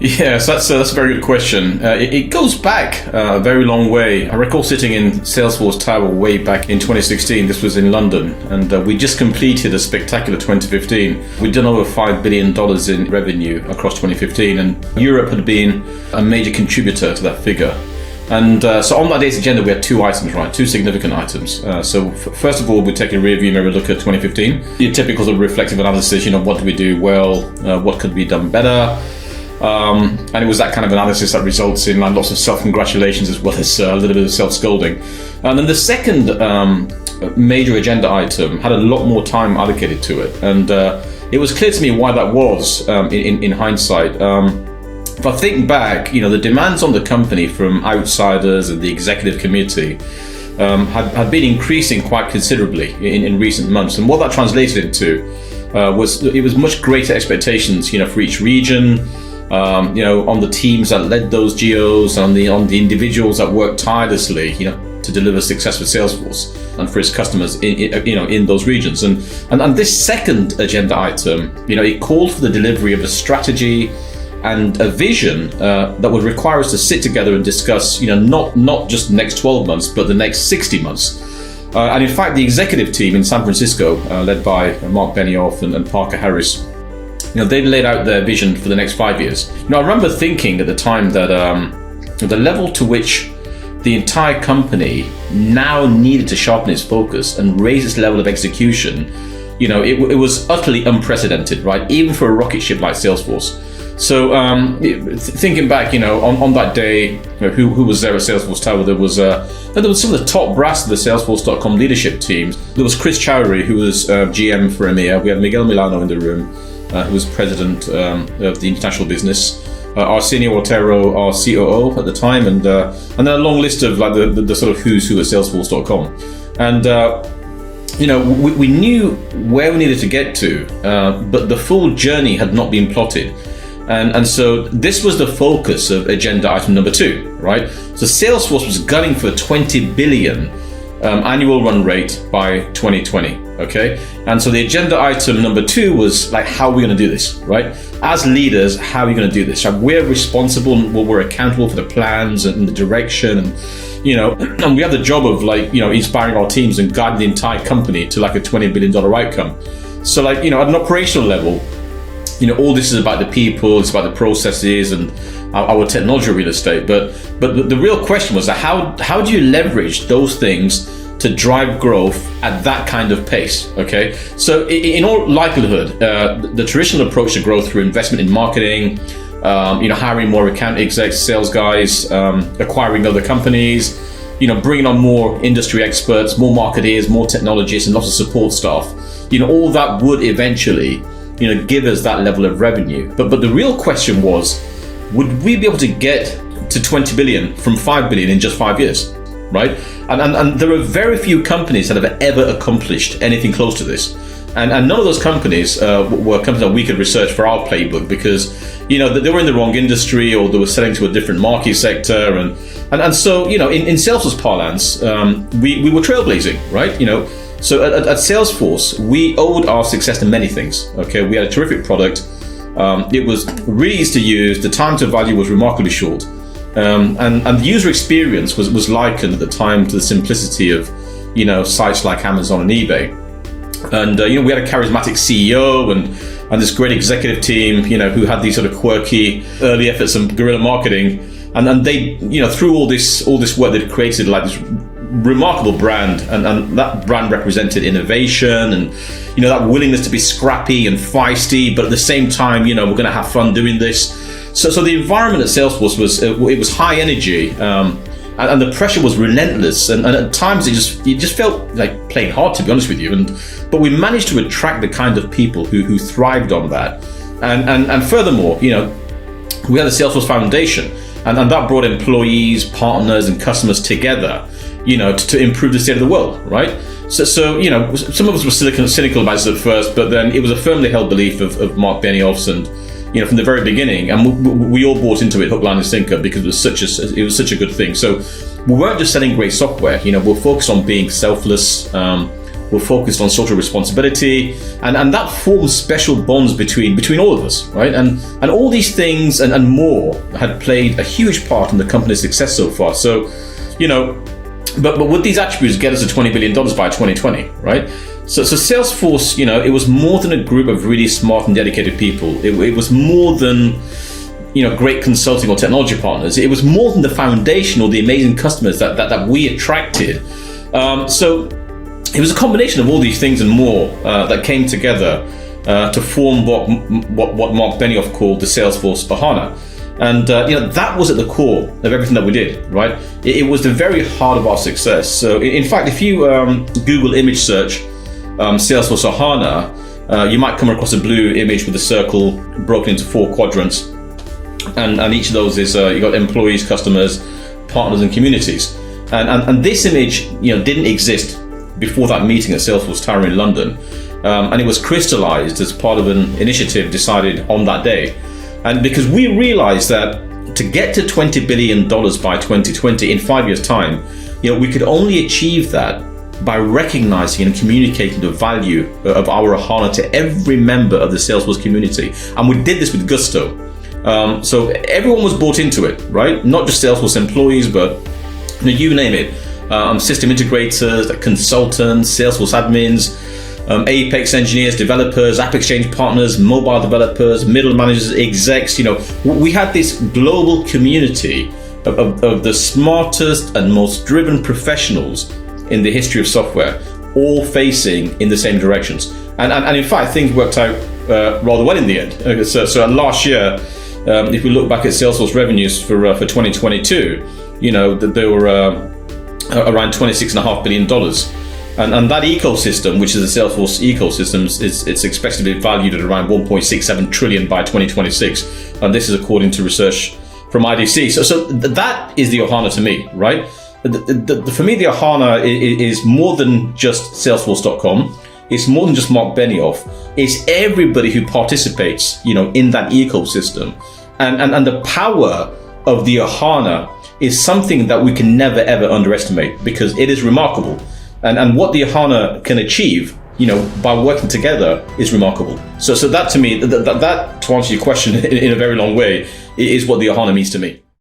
Yes, that's a very good question. It goes back a very long way. I recall sitting in Salesforce Tower way back in 2016. This was in London, and we just completed a spectacular 2015. We'd done over $5 billion in revenue across 2015, and Europe had been a major contributor to that figure. And so on that day's agenda, we had two items, right? Two significant items. First of all, we take a rear view mirror look at 2015. Your typical sort of reflective analysis, what did we do well? What could be done better? And it was that kind of analysis that results in lots of self-congratulations as well as a little bit of self-scolding. And then the second major agenda item had a lot more time allocated to it. And it was clear to me why that was in hindsight. If I think back, the demands on the company from outsiders and the executive committee had been increasing quite considerably in recent months. And what that translated into was much greater expectations, for each region, on the teams that led those geos, on the individuals that worked tirelessly, to deliver success for Salesforce and for its customers in those regions. And this second agenda item, it called for the delivery of a strategy and a vision that would require us to sit together and discuss, not just the next 12 months, but the next 60 months. And in fact, the executive team in San Francisco, led by Mark Benioff and Parker Harris, they laid out their vision for the next 5 years. I remember thinking at the time that the level to which the entire company now needed to sharpen its focus and raise its level of execution, it was utterly unprecedented, right? Even for a rocket ship like Salesforce. So thinking back, on that day, who was there at Salesforce Tower? There was some of the top brass of the Salesforce.com leadership teams. There was Muj Choudhury, who was GM for EMEA. We had Miguel Milano in the room, who was president of the international business. Arsenio Otero, our COO at the time, and then a long list of the sort of who's who at Salesforce.com. And we knew where we needed to get to, but the full journey had not been plotted. And so this was the focus of agenda item number 2, right? So Salesforce was gunning for 20 billion annual run rate by 2020, okay? And so the agenda item number 2 was how are we going to do this, right? As leaders, how are we going to do this? We're responsible, we're accountable for the plans and the direction, and and we have the job of inspiring our teams and guiding the entire company to a $20 billion outcome. So at an operational level, all this is about the people, it's about the processes and our technology real estate. But the real question was how do you leverage those things to drive growth at that kind of pace? Okay, so in all likelihood, the traditional approach to growth through investment in marketing, hiring more account execs, sales guys, acquiring other companies, bringing on more industry experts, more marketeers, more technologists, and lots of support staff. All that would eventually give us that level of revenue. But the real question was, would we be able to get to 20 billion from 5 billion in just 5 years, right? And there are very few companies that have ever accomplished anything close to this. And none of those companies were companies that we could research for our playbook, because, they were in the wrong industry or they were selling to a different market sector. And so, in Salesforce parlance, we were trailblazing, right? So at Salesforce, we owed our success to many things. Okay, we had a terrific product. It was really easy to use. The time to value was remarkably short, and the user experience was likened at the time to the simplicity of sites like Amazon and eBay. And we had a charismatic CEO and this great executive team, who had these sort of quirky early efforts and guerrilla marketing, and they through all this work they'd created this remarkable brand, and that brand represented innovation and that willingness to be scrappy and feisty, but at the same time we're going to have fun doing this. So the environment at Salesforce was high energy, and the pressure was relentless, and at times it just felt like playing hard, to be honest with you. But we managed to attract the kind of people who thrived on that, and furthermore, we had the Salesforce Foundation, and that brought employees, partners, and customers together, to improve the state of the world, right? So some of us were cynical about this at first, but then it was a firmly held belief of Mark Benioff's, and from the very beginning, and we all bought into it hook, line, and sinker, because it was such a good thing. So we weren't just selling great software. We're focused on being selfless, were focused on social responsibility, and that formed special bonds between all of us, right? And all these things and more had played a huge part in the company's success so far. So, but would these attributes get us to $20 billion by 2020, right? So Salesforce, it was more than a group of really smart and dedicated people. It was more than, great consulting or technology partners. It was more than the foundation or the amazing customers that we attracted. So it was a combination of all these things and more that came together to form what Mark Benioff called the Salesforce Ohana. And that was at the core of everything that we did, right? It was the very heart of our success. So in fact, if you Google image search Salesforce Ohana, you might come across a blue image with a circle broken into 4 quadrants. And each of those is you got employees, customers, partners, and communities. And this image, didn't exist before that meeting at Salesforce Tower in London, and it was crystallized as part of an initiative decided on that day. And because we realized that to get to $20 billion by 2020 in 5 years' time, we could only achieve that by recognizing and communicating the value of our Ohana to every member of the Salesforce community. And we did this with gusto. So everyone was bought into it, right? Not just Salesforce employees, but you name it. System integrators, consultants, Salesforce admins, Apex engineers, developers, App Exchange partners, mobile developers, middle managers, execs. We had this global community of the smartest and most driven professionals in the history of software, all facing in the same directions. And in fact, things worked out rather well in the end. So last year, if we look back at Salesforce revenues for 2022, they were around $26.5 billion. And that ecosystem, which is the Salesforce ecosystem, it's expected to be valued at around 1.67 trillion by 2026. And this is according to research from IDC. So that is the Ohana to me, right? For me, the Ohana is more than just Salesforce.com. It's more than just Mark Benioff. It's everybody who participates, in that ecosystem. And the power of the Ohana is something that we can never, ever underestimate, because it is remarkable. And what the Ohana can achieve, by working together is remarkable. So that to me, that to answer your question in a very long way, is what the Ohana means to me.